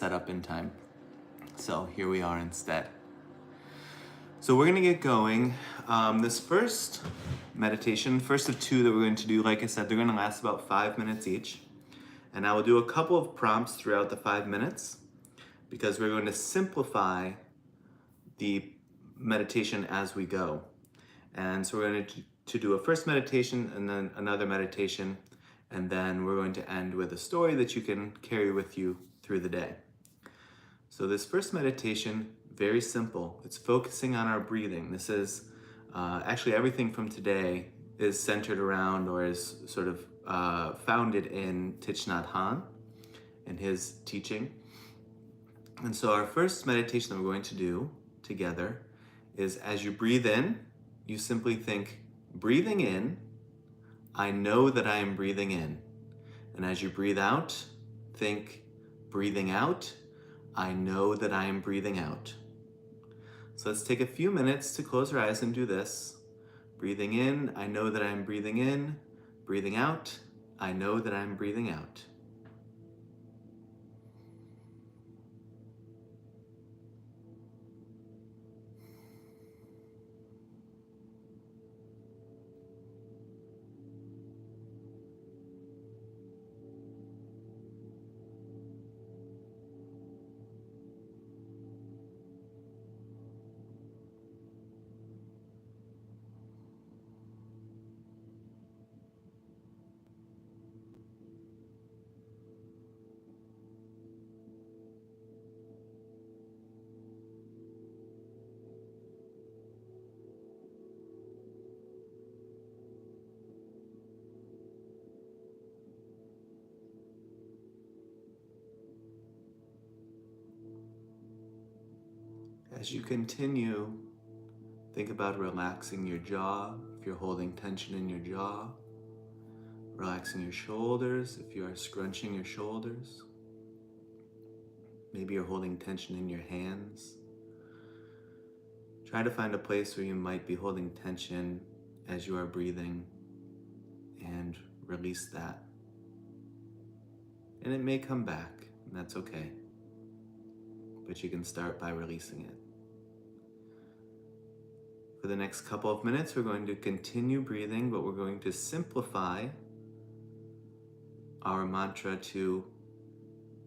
set up in time. So here we are instead. So we're gonna get going. This first meditation, first of two that we're going to do, like I said, they're gonna last about 5 minutes each. And I will do a couple of prompts throughout the 5 minutes because we're going to simplify the meditation as we go. And so we're going to do a first meditation and then another meditation, and then we're going to end with a story that you can carry with you through the day. So this first meditation, very simple. It's focusing on our breathing. This is actually everything from today is centered around or is sort of founded in Thich Nhat Hanh and his teaching. And so our first meditation that we're going to do together is as you breathe in, you simply think, breathing in, I know that I am breathing in. And as you breathe out, think, breathing out, I know that I am breathing out. So let's take a few minutes to close our eyes and do this. Breathing in, I know that I am breathing in. Breathing out, I know that I am breathing out. As you continue, think about relaxing your jaw if you're holding tension in your jaw, relaxing your shoulders if you are scrunching your shoulders. Maybe you're holding tension in your hands. Try to find a place where you might be holding tension as you are breathing and release that. And it may come back, and that's okay. But you can start by releasing it. For the next couple of minutes, we're going to continue breathing, but we're going to simplify our mantra to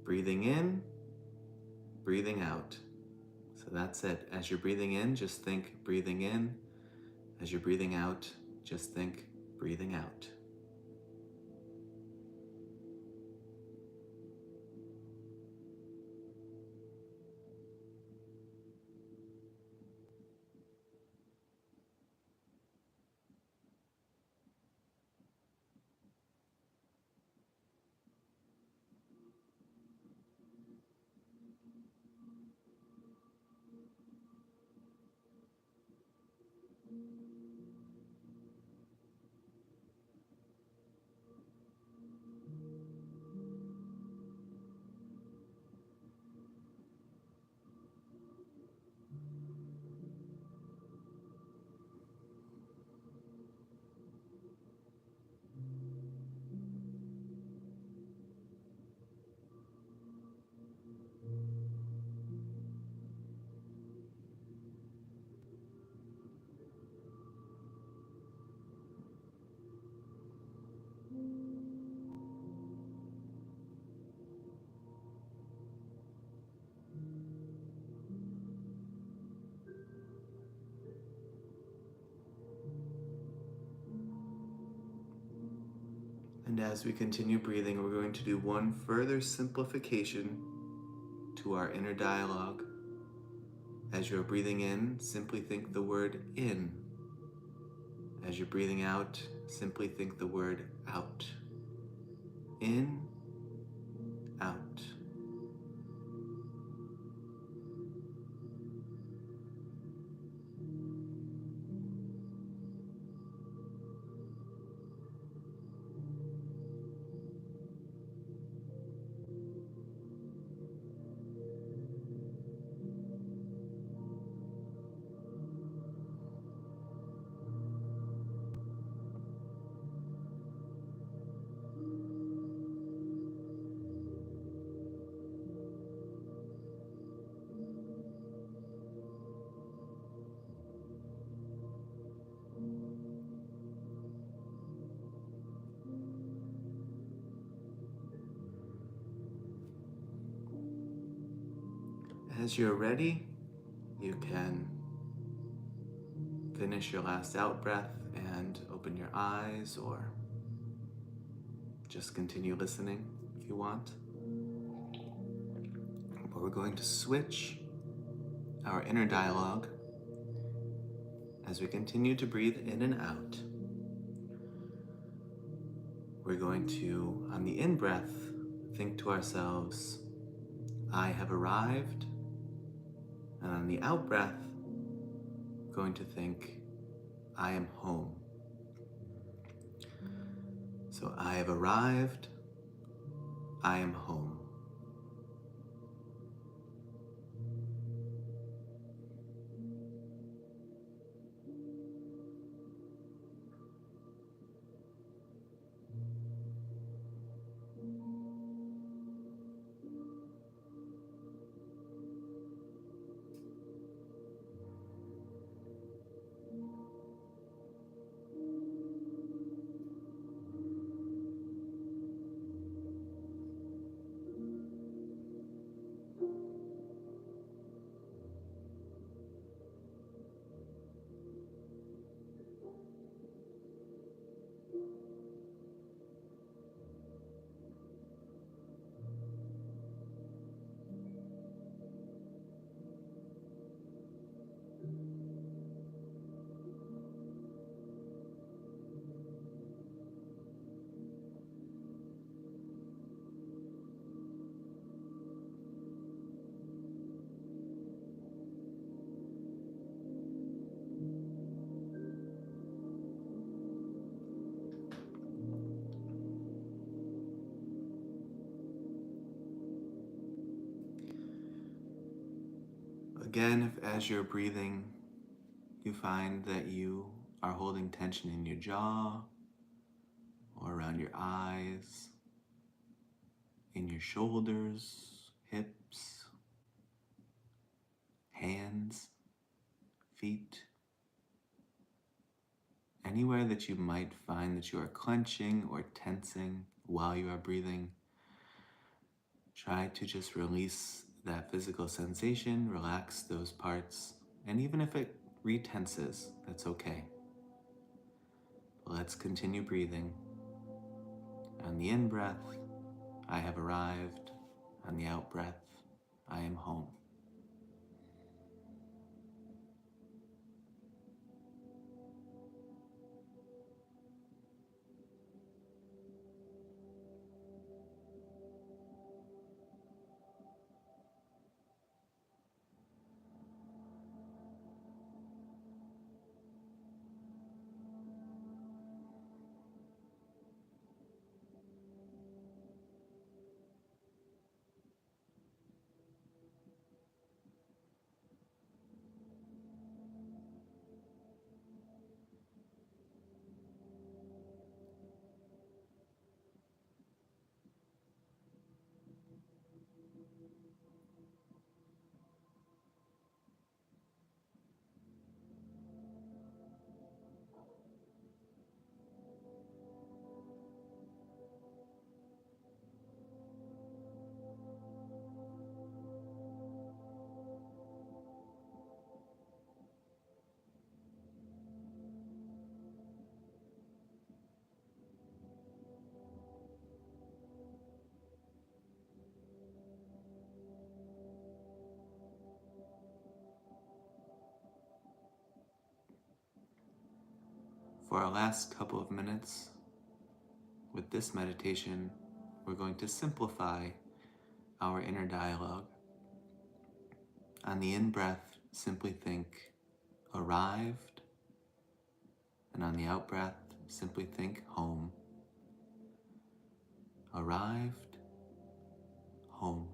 breathing in, breathing out. So that's it. As you're breathing in, just think breathing in. As you're breathing out, just think breathing out. And as we continue breathing, we're going to do one further simplification to our inner dialogue. As you're breathing in, simply think the word in. As you're breathing out, simply think the word out. In, out. As you're ready, you can finish your last out breath and open your eyes, or just continue listening if you want. But we're going to switch our inner dialogue as we continue to breathe in and out. We're going to, on the in-breath, think to ourselves, I have arrived. And on the out-breath, going to think, I am home. So I have arrived, I am home. Again, if as you're breathing, you find that you are holding tension in your jaw or around your eyes, in your shoulders, hips, hands, feet, anywhere that you might find that you are clenching or tensing while you are breathing, try to just release that physical sensation, relax those parts, and even if it retenses, that's okay. Let's continue breathing. On the in-breath, I have arrived. On the out-breath, I am home. For our last couple of minutes with this meditation, we're going to simplify our inner dialogue. On the in-breath, simply think, arrived. And on the out-breath, simply think, home. Arrived, home.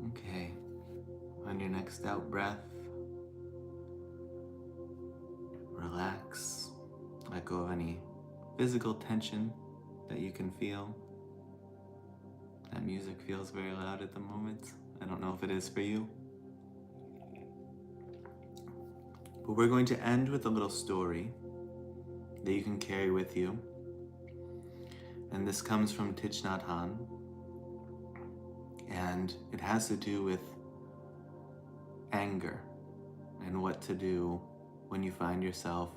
Okay. On your next out breath, relax. Let go of any physical tension that you can feel. That music feels very loud at the moment. I don't know if it is for you. But we're going to end with a little story that you can carry with you. And this comes from Thich Nhat Hanh. And it has to do with anger and what to do when you find yourself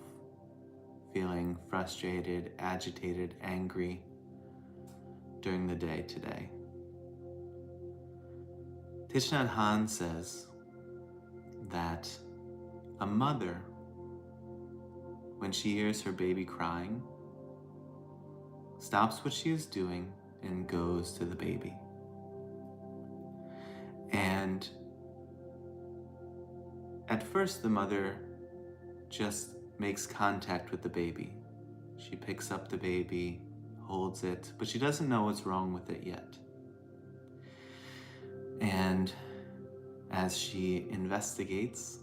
feeling frustrated, agitated, angry during the day today. Thich Nhat Hanh says that a mother, when she hears her baby crying, stops what she is doing and goes to the baby. And at first, the mother just makes contact with the baby. She picks up the baby, holds it, but she doesn't know what's wrong with it yet. And as she investigates,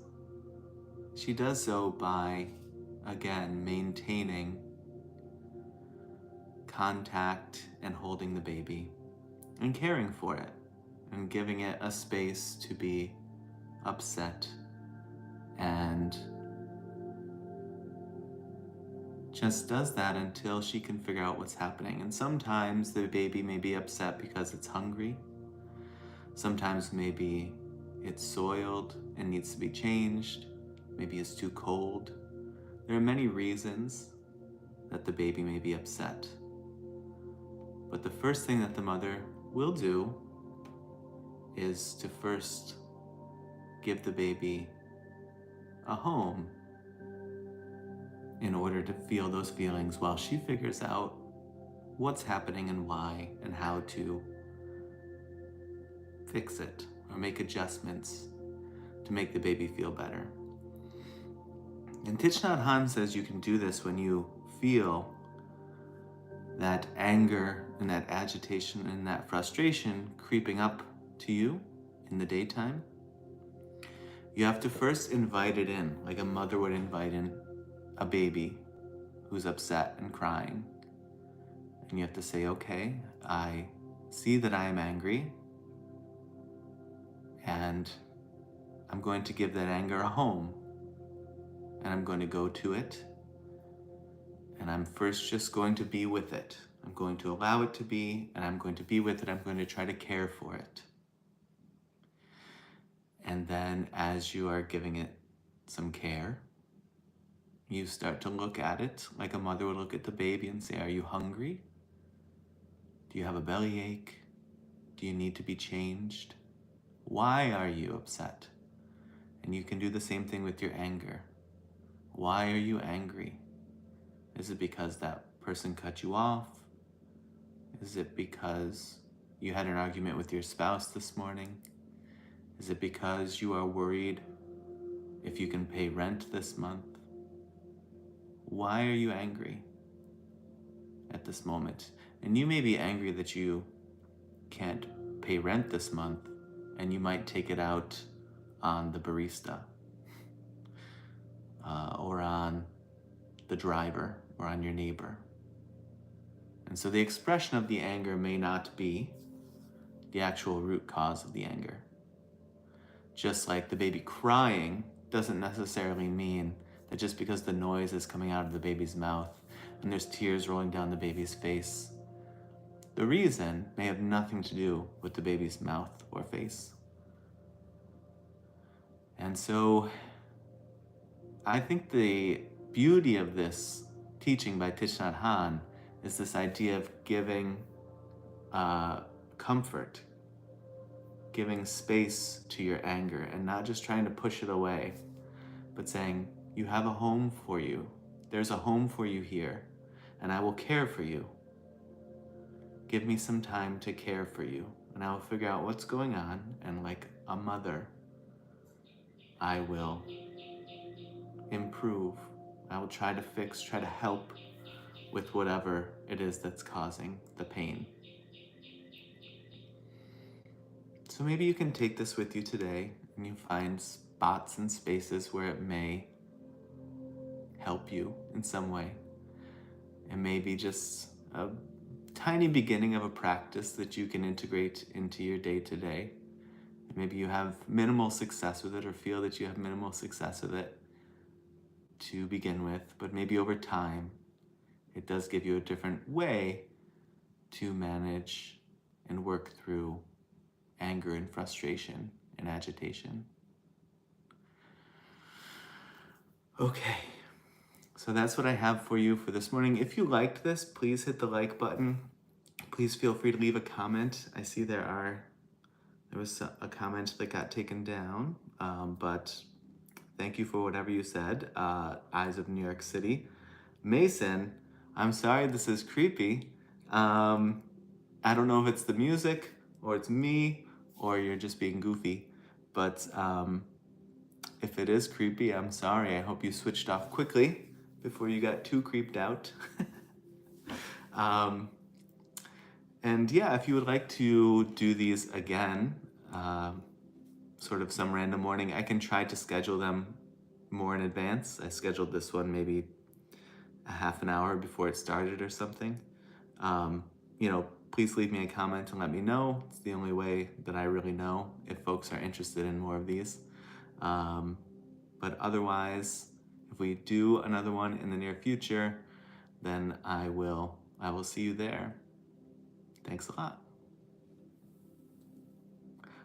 she does so by, again, maintaining contact and holding the baby and caring for it and giving it a space to be upset and just does that until she can figure out what's happening. And sometimes the baby may be upset because it's hungry. Sometimes maybe it's soiled and needs to be changed. Maybe it's too cold. There are many reasons that the baby may be upset. But the first thing that the mother will do is to first give the baby a home in order to feel those feelings while she figures out what's happening and why and how to fix it or make adjustments to make the baby feel better. And Thich Nhat Hanh says you can do this when you feel that anger and that agitation and that frustration creeping up to you in the daytime. You have to first invite it in, like a mother would invite in a baby who's upset and crying. And you have to say, okay, I see that I am angry, and I'm going to give that anger a home. And I'm going to go to it, and I'm first just going to be with it. I'm going to allow it to be, and I'm going to be with it. I'm going to try to care for it. And then as you are giving it some care, you start to look at it like a mother would look at the baby and say, are you hungry? Do you have a bellyache? Do you need to be changed? Why are you upset? And you can do the same thing with your anger. Why are you angry? Is it because that person cut you off? Is it because you had an argument with your spouse this morning? Is it because you are worried if you can pay rent this month? Why are you angry at this moment? And you may be angry that you can't pay rent this month, and you might take it out on the barista or on the driver or on your neighbor. And so the expression of the anger may not be the actual root cause of the anger. Just like the baby crying doesn't necessarily mean that just because the noise is coming out of the baby's mouth and there's tears rolling down the baby's face, the reason may have nothing to do with the baby's mouth or face. And so I think the beauty of this teaching by Thich Nhat Hanh is this idea of giving comfort, giving space to your anger, and not just trying to push it away, but saying, you have a home for you. There's a home for you here, and I will care for you. Give me some time to care for you, and I will figure out what's going on, and like a mother, I will improve. I will try to fix, try to help with whatever it is that's causing the pain. So maybe you can take this with you today and you find spots and spaces where it may help you in some way. And maybe just a tiny beginning of a practice that you can integrate into your day to day. Maybe you have minimal success with it or feel that you have minimal success with it to begin with, but maybe over time it does give you a different way to manage and work through anger and frustration and agitation. Okay, so that's what I have for you for this morning. If you liked this, please hit the like button. Please feel free to leave a comment. I see there was a comment that got taken down, but thank you for whatever you said. Eyes of New York City. Mason, I'm sorry this is creepy. I don't know if it's the music or it's me or you're just being goofy, but if it is creepy, I'm sorry. I hope you switched off quickly before you got too creeped out. And yeah, if you would like to do these again, sort of some random morning, I can try to schedule them more in advance. I scheduled this one maybe a half an hour before it started or something. Please leave me a comment and let me know. It's the only way that I really know if folks are interested in more of these. But otherwise, if we do another one in the near future, then I will see you there. Thanks a lot.